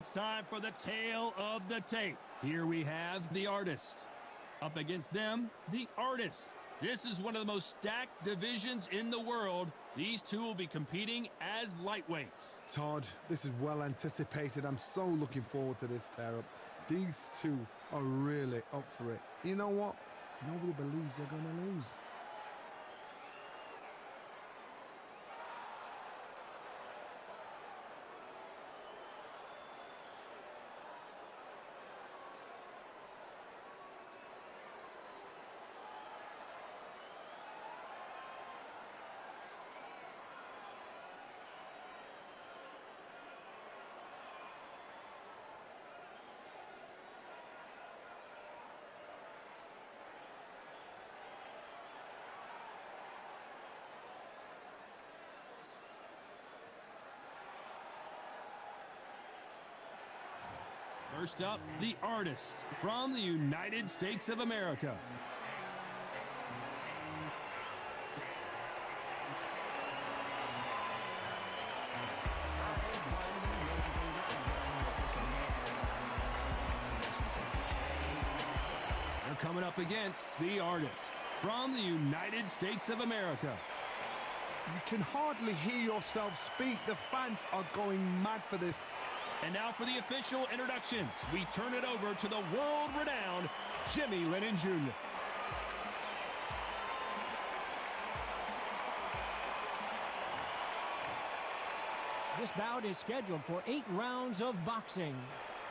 It's time for the tale of the tape. Here we have the artist. Up against them, the artist. This is one of the most stacked divisions in the world. These two will be competing as lightweights. Todd, this is well anticipated. I'm so looking forward to this tear-up. These two are really up for it. You know what? Nobody believes they're going to lose. First up, the artist from the United States of America. They're coming up against the artist from the United States of America. You can hardly hear yourself speak. The fans are going mad for this. And now for the official introductions. We turn it over to the world-renowned Jimmy Lennon Jr. This bout is scheduled for 8 rounds of boxing.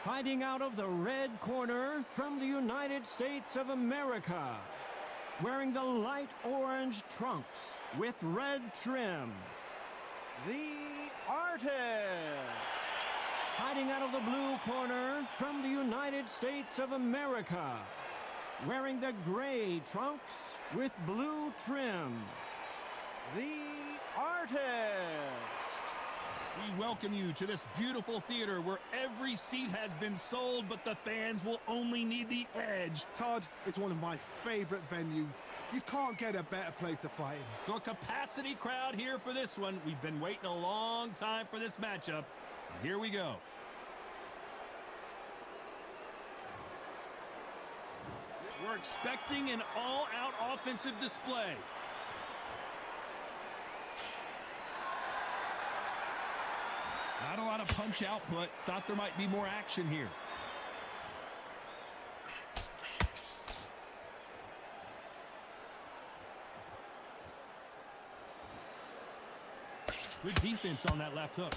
Fighting out of the red corner from the United States of America. Wearing the light orange trunks with red trim. The artist. Fighting out of the blue corner from the United States of America. Wearing the gray trunks with blue trim. The artist. We welcome you to this beautiful theater where every seat has been sold, but the fans will only need the edge. Todd, it's one of my favorite venues. You can't get a better place to fight in. So a capacity crowd here for this one. We've been waiting a long time for this matchup. Here we go. We're expecting an all-out offensive display. Not a lot of punch output. Thought there might be more action here. Good defense on that left hook.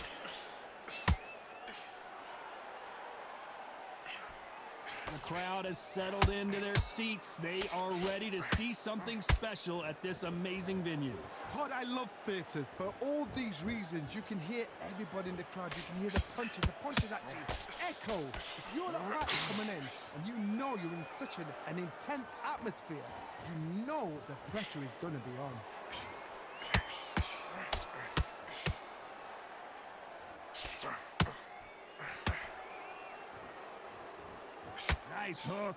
The crowd has settled into their seats. They are ready to see something special at this amazing venue. Todd, I love theatres. For all these reasons, you can hear everybody in the crowd. You can hear the punches actually echo. If you're the fighter coming in and you know you're in such an intense atmosphere, you know the pressure is going to be on. Nice hook.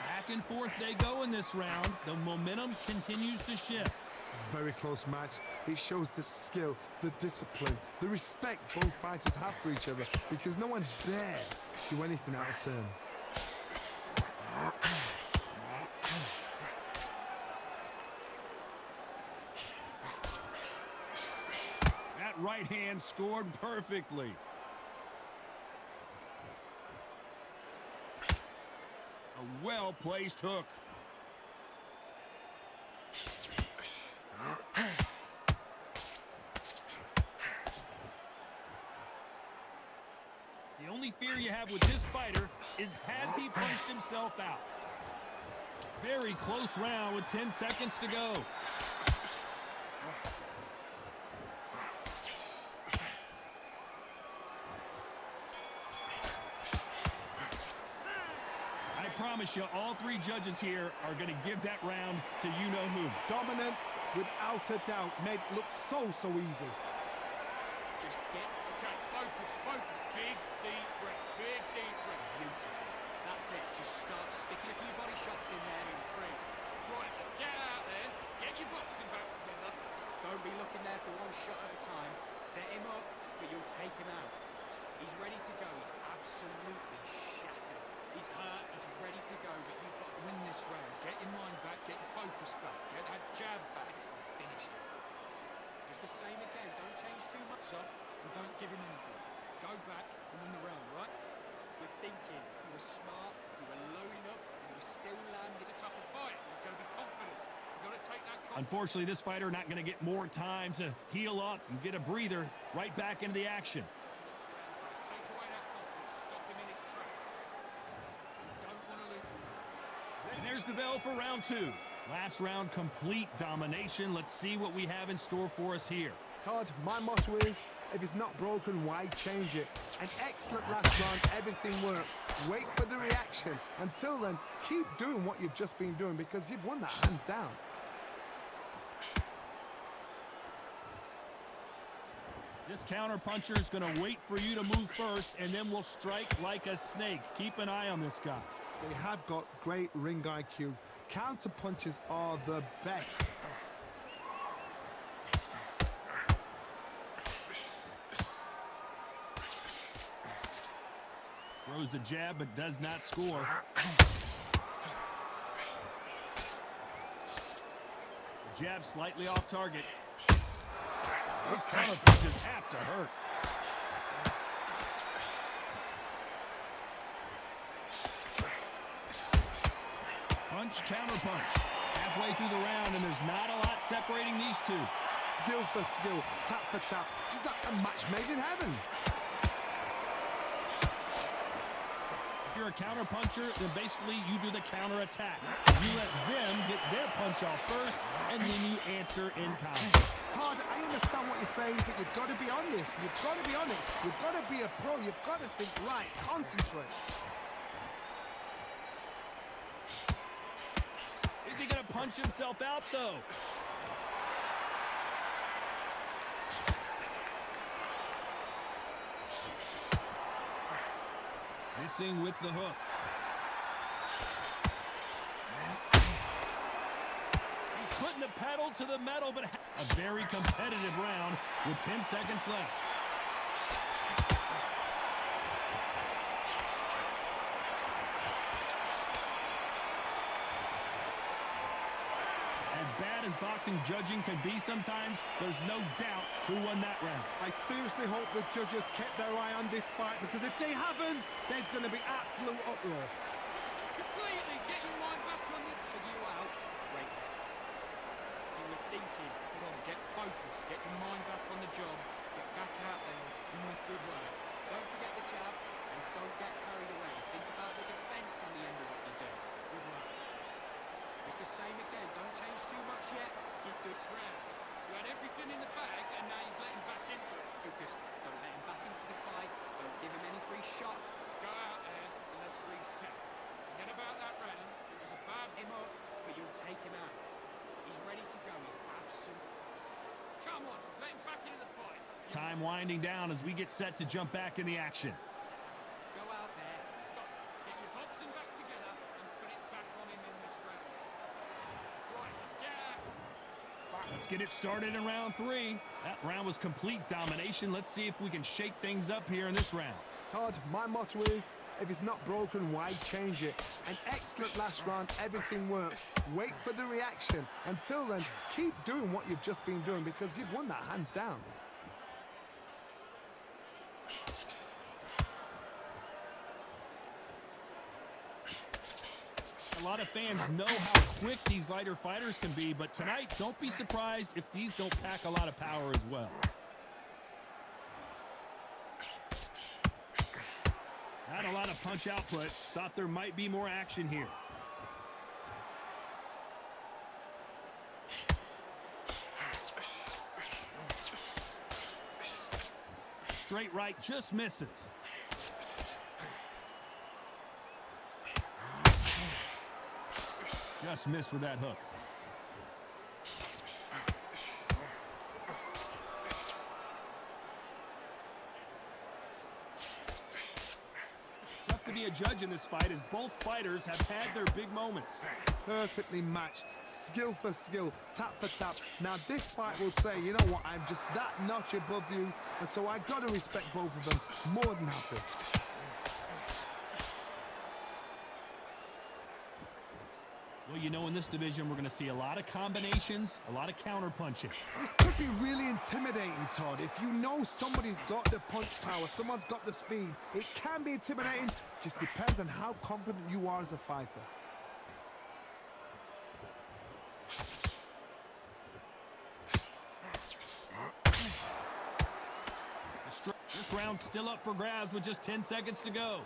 Back and forth they go in this round. The momentum continues to shift. Very close match. It shows the skill, the discipline, the respect both fighters have for each other, because no one dare do anything out of turn. That right hand scored perfectly. A well-placed hook. The only fear you have with this fighter is, has he punched himself out? Very close round with 10 seconds to go. I promise you, all three judges here are going to give that round to you-know-who. Dominance, without a doubt, made it look so easy. Just get, okay, focus. Big, deep breaths, big, deep breaths. Beautiful. That's it. Just start sticking a few body shots in there in 3. Right, let's get out there. Get your boxing back together. Don't be looking there for one shot at a time. Set him up, but you'll take him out. He's ready to go. He's absolutely shattered. He's hurt. He's ready to go, but you've got to win this round. Get your mind back. Get your focus back. Get that jab back. Finish him. Just the same again. Don't change too much off, and don't give him anything. Go back and win the round, right? You're thinking. You were smart. You were loading up. You were still landing. It's a tougher fight. He's going to be confident. You've got to take that confidence. Unfortunately, this fighter not going to get more time to heal up and get a breather. Right back into the action. Take away that confidence. Stop him in his tracks. Don't want to lose. And there's the bell for round 2. Last round, complete domination. Let's see what we have in store for us here. Todd, my motto is, if it's not broken, why change it? An excellent last round, everything works. Wait for the reaction. Until then, keep doing what you've just been doing because you've won that hands down. This counter puncher is going to wait for you to move first, and then will strike like a snake. Keep an eye on this guy. They have got great ring IQ. Counter punches are the best. Throws the jab, but does not score. The jab slightly off target. Those counter punches have to hurt. Punch, counter punch. Halfway through the round, and there's not a lot separating these two. Skill for skill, tap for tap. She's like a match made in heaven. If you're a counter puncher, then basically you do the counter attack. You let them get their punch off first, and then you answer in kind. Todd, I understand what you're saying, but you've got to be on this. You've got to be on it. You've got to be a pro. You've got to think right. Concentrate. Is he going to punch himself out, though? Missing with the hook. He's putting the pedal to the metal, but a very competitive round with 10 seconds left. As bad as boxing judging can be sometimes, there's no doubt who won that round. I seriously hope the judges kept their eye on this fight because if they haven't, there's going to be absolute uproar. Completely get your mind back on it. So you out. Wait. You were thinking. Come on, get focused. Get your mind back on the job. Get back out there. You make good work. Don't forget the jab and don't get carried away. Think about the defense on the end of what you do. Good work. Just the same again. Don't change too much yet. Keep this round. You had everything in the bag and now you've let him back into it. Focus. Don't let him back into the fight. Don't give him any free shots. Go out there and let's reset. Forget about that round. It was a bad him up, but you'll take him out. He's ready to go. He's absolute. Come on, let him back into the fight. Time winding down as we get set to jump back in the action. Go out there. Get your boxing back together and put it back on him in this round. Right, let's get out. Let's get it started in round 3. That round was complete domination. Let's see if we can shake things up here in this round. Todd, my motto is, if it's not broken, why change it? An excellent last round, everything works. Wait for the reaction. Until then, keep doing what you've just been doing because you've won that hands down. A lot of fans know how quick these lighter fighters can be, but tonight, don't be surprised if these don't pack a lot of power as well. Not a lot of punch output. Thought there might be more action here. Straight right just misses. Just missed with that hook. Tough tough to be a judge in this fight as both fighters have had their big moments. Perfectly matched, skill for skill, tap for tap. Now this fight will say, you know what, I'm just that notch above you, and so I got to respect both of them. More than happy. Well, you know, in this division, we're going to see a lot of combinations, a lot of counter-punching. This could be really intimidating, Todd. If you know somebody's got the punch power, someone's got the speed, it can be intimidating. Just depends on how confident you are as a fighter. This round's still up for grabs with just 10 seconds to go.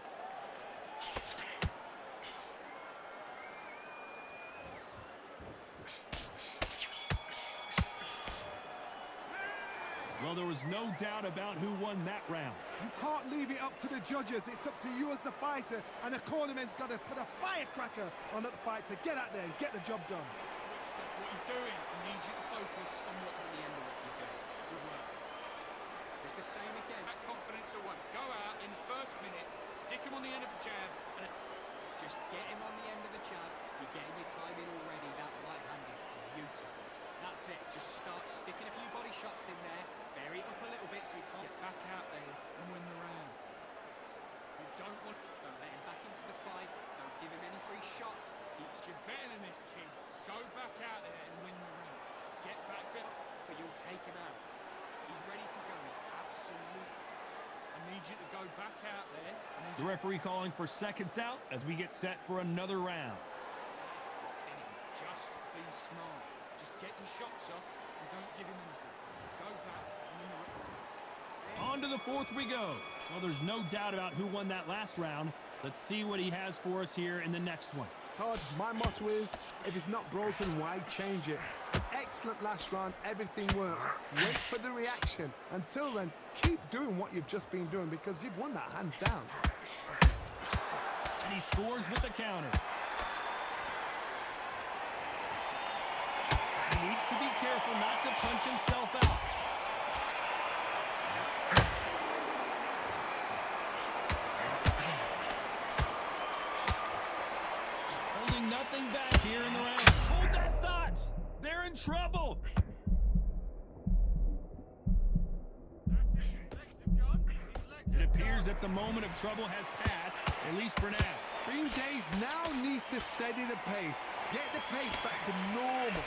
Well, there was no doubt about who won that round. You can't leave it up to the judges. It's up to you as a fighter, and the cornerman's got to put a firecracker on that fight to get out there and get the job done. What you're doing, I need you to focus on what at the end of what you're doing. Good work. Just the same again. That confidence or what? Go out in the first minute, stick him on the end of the jab, and just get him on the end of the jab. You're getting your time in already. That right hand is beautiful. That's it. Just start sticking a few body shots in there. Vary it up a little bit so he can't get back out there and win the round. You don't let him back into the fight. Don't give him any free shots. Keeps you better than this, kid. Go back out there and win the round. Get back bit, but you'll take him out. He's ready to go. He's absolute. I need you to go back out there. The referee calling for seconds out as we get set for another round. Just be smart. Just get your shots off and don't give him anything. Go back and win the round. On to the fourth we go. Well, there's no doubt about who won that last round. Let's see what he has for us here in the next one. Todd, my motto is, if it's not broken, why change it? Excellent last round, everything works. Wait for the reaction. Until then, keep doing what you've just been doing because you've won that hands down. And he scores with the counter. He needs to be careful not to punch himself out. Holding nothing back here in the round. Hold that thought! They're in trouble! It appears that the moment of trouble has passed, at least for now. Bean Days now needs to steady the pace. Get the pace back to normal.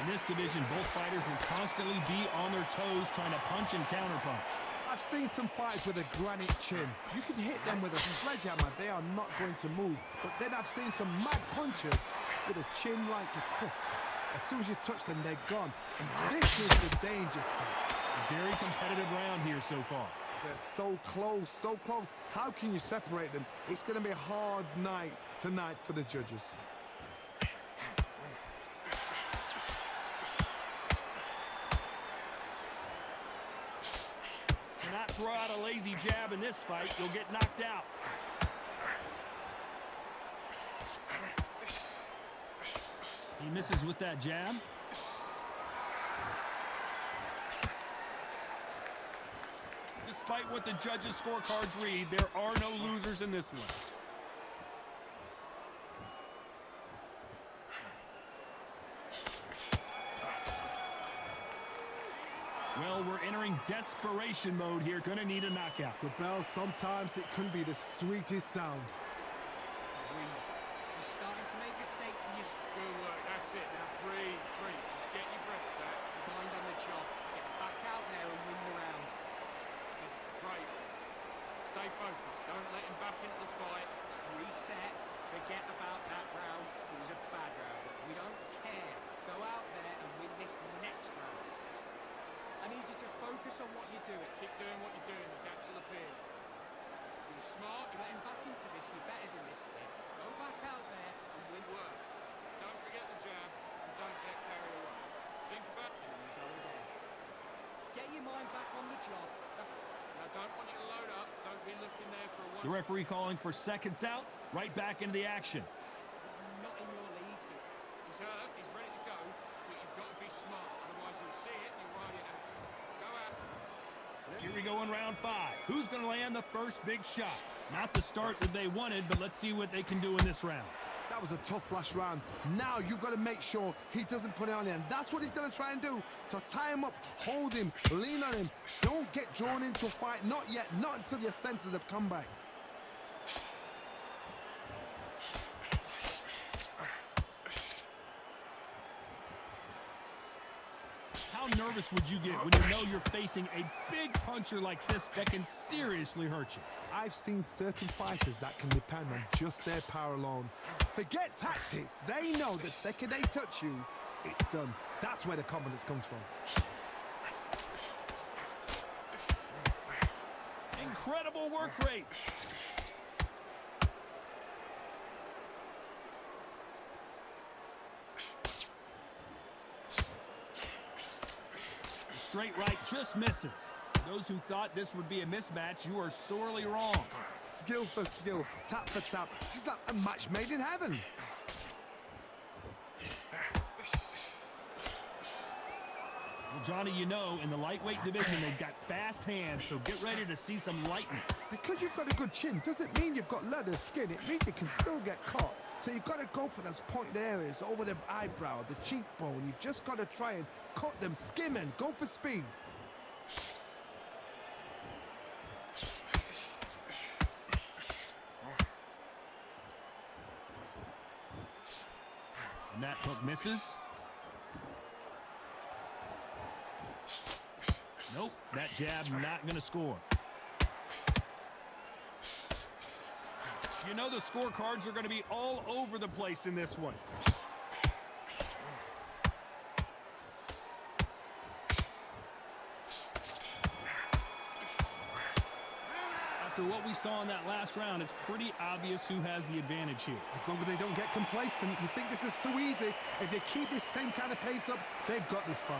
In this division, both fighters will constantly be on their toes trying to punch and counterpunch. I've seen some fighters with a granite chin. You can hit them with a sledgehammer, they are not going to move. But then I've seen some mad punchers with a chin like a crisp. As soon as you touch them, they're gone. And this is the danger spot. A very competitive round here so far. They're so close, so close. How can you separate them? It's going to be a hard night tonight for the judges. Cannot throw out a lazy jab in this fight. You'll get knocked out. He misses with that jab. Despite what the judges' scorecards read, there are no losers in this one. Well, we're entering desperation mode here. Gonna need a knockout. The bell, sometimes it can be the sweetest sound. You're starting to make mistakes and you're... Good work, that's it. Now breathe, breathe. Just get your breath back. Mind on the job. Get back out there and win the round. That's great. Stay focused. Don't let him back into the fight. Just reset. Forget about that round. It was a bad round. We don't care. Go out there and win this next round. I need you to focus on what you're doing. Keep doing what you're doing. The gaps will appear. You're smart. You're letting back into this. You're better than this, kid. Go back out there and win work. Don't forget the jab and don't get carried away. Think about it and go again. Get your mind back on the job. I don't want you to load up. Don't be looking there for a one. The referee calling for seconds out. Right back into the action. He's not in your league here. He's hurt. He's ready to go. But you've got to be smart. Otherwise, he'll see it and he'll ride it out. Go out. Here we go in round 5. Who's going to land the first big shot? Not the start that they wanted, but let's see what they can do in this round. That was a tough last round. Now you've got to make sure he doesn't put it on him. That's what he's going to try and do. So tie him up, hold him, lean on him. Don't get drawn into a fight. Not yet. Not until your senses have come back. How nervous would you get when you know you're facing a big puncher like this that can seriously hurt you? I've seen certain fighters that can depend on just their power alone. Forget tactics. They know the second they touch you, it's done. That's where the confidence comes from. Incredible work rate. The straight right just misses. Those who thought this would be a mismatch, you are sorely wrong. Skill for skill, tap for tap, just like a match made in heaven. Well, Johnny, you know, in the lightweight division, they've got fast hands, so get ready to see some lightning. Because you've got a good chin doesn't mean you've got leather skin. It means you can still get caught. So you've got to go for those pointed areas over the eyebrow, the cheekbone. You've just got to try and cut them, skim and go for speed. And that hook misses. Nope, that jab not going to score. You know the scorecards are going to be all over the place in this one. After what we saw in that last round, it's pretty obvious who has the advantage here. As long as they don't get complacent, you think this is too easy. If they keep this same kind of pace up, they've got this fight.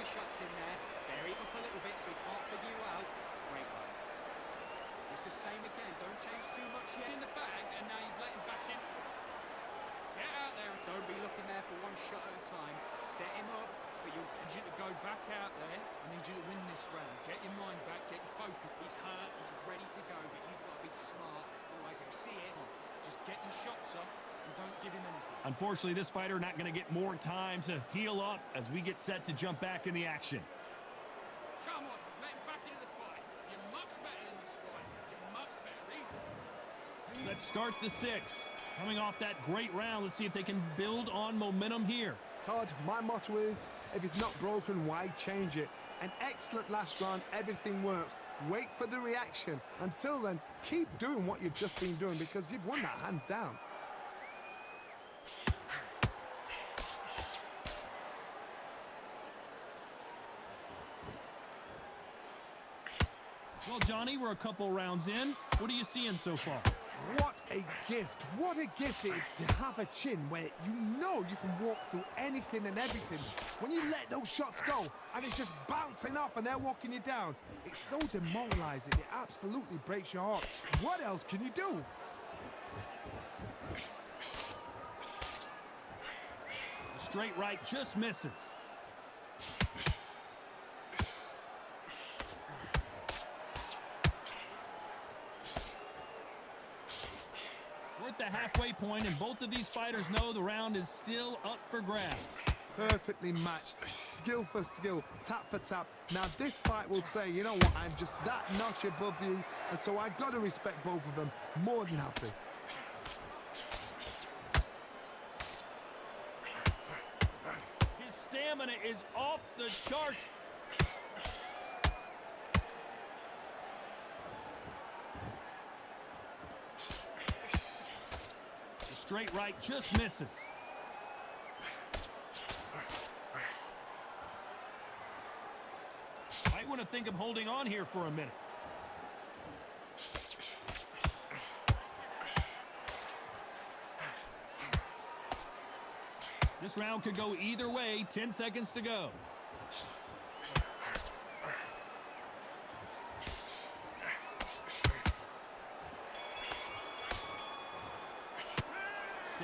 Shots in there, vary up a little bit so he can't figure you out. Great work. Just the same again, don't change too much yet. In the bag, and now you've let him back in. Get out there, don't be looking there for one shot at a time. Set him up, but you'll need you to go back out there. I need you to win this round. Get your mind back, get your focus. He's hurt, he's ready to go, but you've got to be smart, otherwise he'll see it. Just get your shots off. Don't give him anything. Unfortunately, this fighter not going to get more time to heal up as we get set to jump back in the action. Come on, let him back into the fight. You're much better than the squad. You're much better. Let's start the 6. Coming off that great round, let's see if they can build on momentum here. Todd, my motto is, if it's not broken, why change it? An excellent last round, everything works. Wait for the reaction. Until then, keep doing what you've just been doing because you've won that hands down. Well, Johnny, we're a couple rounds in. What are you seeing so far? What a gift. What a gift it is to have a chin where you know you can walk through anything and everything. When you let those shots go and it's just bouncing off and they're walking you down, it's so demoralizing. It absolutely breaks your heart. What else can you do? The straight right just misses. We're at the halfway point, and both of these fighters know the round is still up for grabs. Perfectly matched, skill for skill, tap for tap. Now this fight will say, you know what, I'm just that notch above you, and so I've got to respect both of them. More than happy. His stamina is off the charts. The straight right just misses. Might want to think of holding on here for a minute. This round could go either way. 10 seconds to go.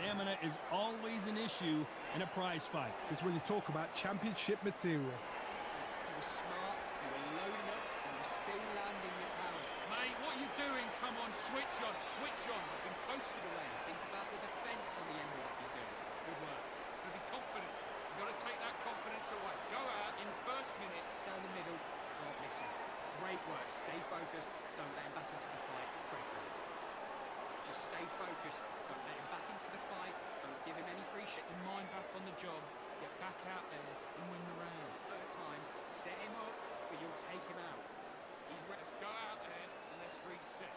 stamina is always an issue in a prize fight. It's when you talk about championship material. You were smart, you were loading up, and you were still landing your power. Mate, what are you doing? Come on, switch on, switch on. You've been posted away. Think about the defence on the end of what you're doing. Good work. But be confident. You've got to take that confidence away. Go out in first minute, down the middle, can't miss him. Great work. Stay focused. Don't let him back into the fight. Great work. Just stay focused. Don't let him back into the fight. Don't give him any free shit. Get your mind back on the job. Get back out there and win the round. At a time, set him up, but you'll take him out. He's ready. Let's go out there and let's reset.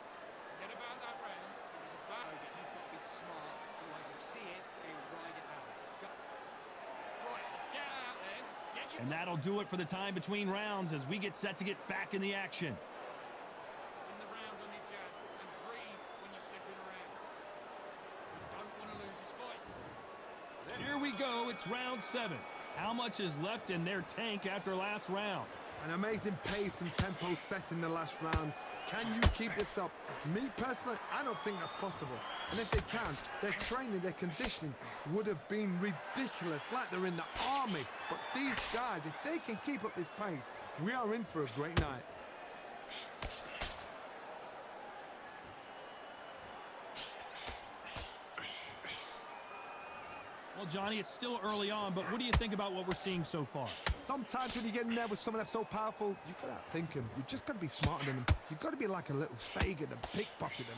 Forget about that round. It was a battle, but you've got to be smart. Otherwise, he'll see it and he'll ride it out. Go. Right, let's get out there. Get your... And that'll do it for the time between rounds as we get set to get back in the action. In the round on your jab and breathe when you step in around. You don't want to lose this fight. Here we go, it's round 7. How much is left in their tank after last round? An amazing pace and tempo set in the last round. Can you keep this up? Me personally, I don't think that's possible. And if they can, their training, their conditioning would have been ridiculous, like they're in the army. But these guys, if they can keep up this pace, we are in for a great night. Well, Johnny, it's still early on, but what do you think about what we're seeing so far? Sometimes when you get in there with someone that's so powerful, you've got to outthink him. You've just got to be smarter than him. You've got to be like a little Fagin and pickpocket him.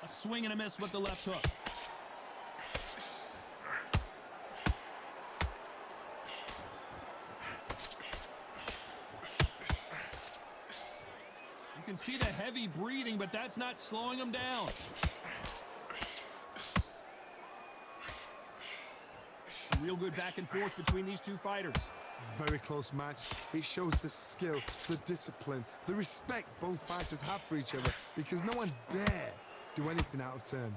A swing and a miss with the left hook. You can see the heavy breathing, but that's not slowing him down. Real good back and forth between these two fighters. Very close match. It shows the skill, the discipline, the respect both fighters have for each other, because no one dare do anything out of turn.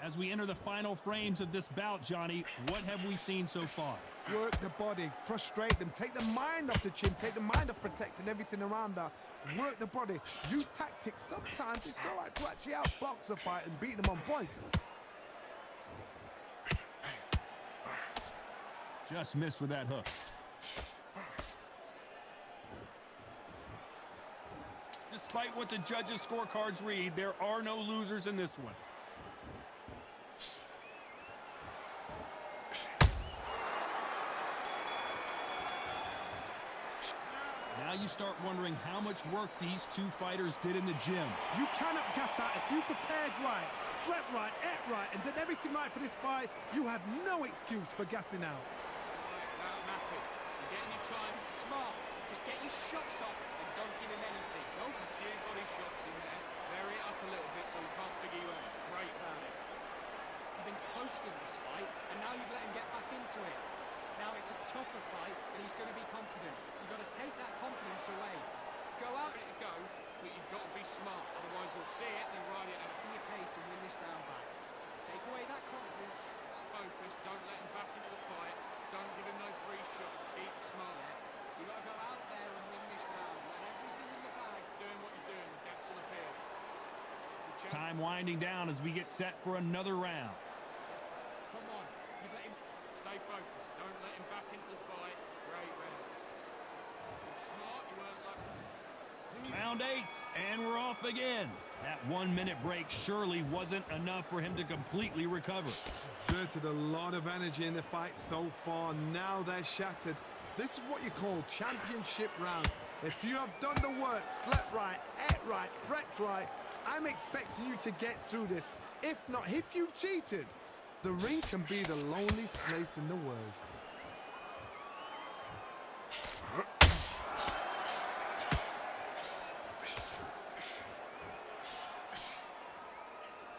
As we enter the final frames of this bout, Johnny, what have we seen so far? Work the body, frustrate them, take the mind off the chin, take the mind off protecting everything around that. Work the body, use tactics. Sometimes it's all right to actually outbox a fight and beat them on points. Just missed with that hook. Despite what the judges' scorecards read, there are no losers in this one. Now you start wondering how much work these two fighters did in the gym. You cannot gas out. If you prepared right, slept right, ate right, and did everything right for this fight, you had no excuse for gassing out. I'm happy. You're getting your time. Smart. Just get your shots off and don't give him anything. Don't put a few body shots in there. Vary it up a little bit so he can't figure you out. Great about it. You've been close to this fight, and now you've let him get back into it. Now it's a tougher fight, and he's going to be confident. You've got to take that confidence away. Go out, ready to go, but you've got to be smart. Otherwise, he'll see it and ride it out in your pace and win this round back. Take away that confidence. Focus. Don't let him back into the fight. Don't give him those free shots. Keep smart. You've got to go out there and win this round. Let everything in the bag. Doing what you're doing. The gaps will appear. Time winding down as we get set for another round. Come on. You've let him... Stay focused. Don't let him back into the fight. Great round. You're smart. You weren't lucky. Round 8, and we're off again. That 1 minute break surely wasn't enough for him to completely recover. Exerted a lot of energy in the fight so far. Now they're shattered. This is what you call championship rounds. If you have done the work, slept right, ate right, prepped right, I'm expecting you to get through this. If not, if you've cheated, the ring can be the loneliest place in the world.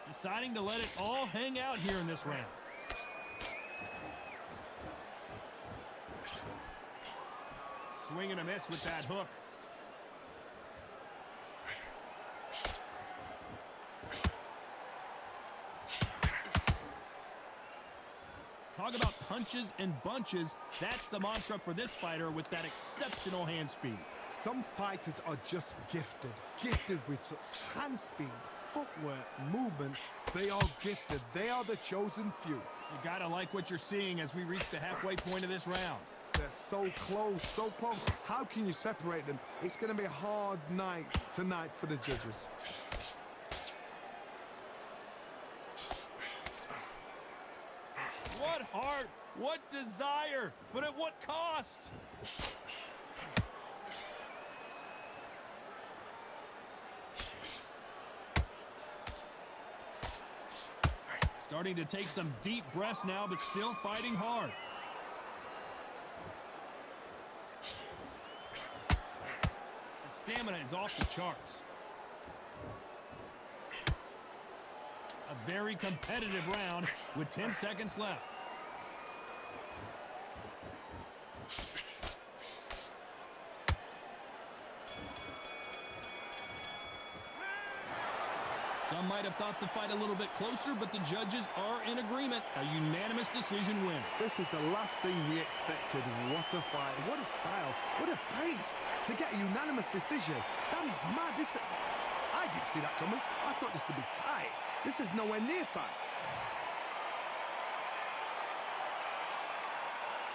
Deciding to let it all hang out here in this round. Swing and a miss with that hook. Talk about punches and bunches. That's the mantra for this fighter with that exceptional hand speed. Some fighters are just gifted with such hand speed, footwork, movement. They are gifted. They are the chosen few. You gotta like what you're seeing as we reach the halfway point of this round. They're so close, so close. How can you separate them? It's going to be a hard night tonight for the judges. What heart, what desire, but at what cost? Starting to take some deep breaths now, but still fighting hard. His stamina is off the charts. A very competitive round with 10 seconds left. Some might have thought the fight a little bit closer, but the judges are in agreement. A unanimous decision win. This is the last thing we expected. What a fight. What a style. What a pace to get a unanimous decision. That is mad. I didn't see that coming. I thought this would be tight. This is nowhere near tight.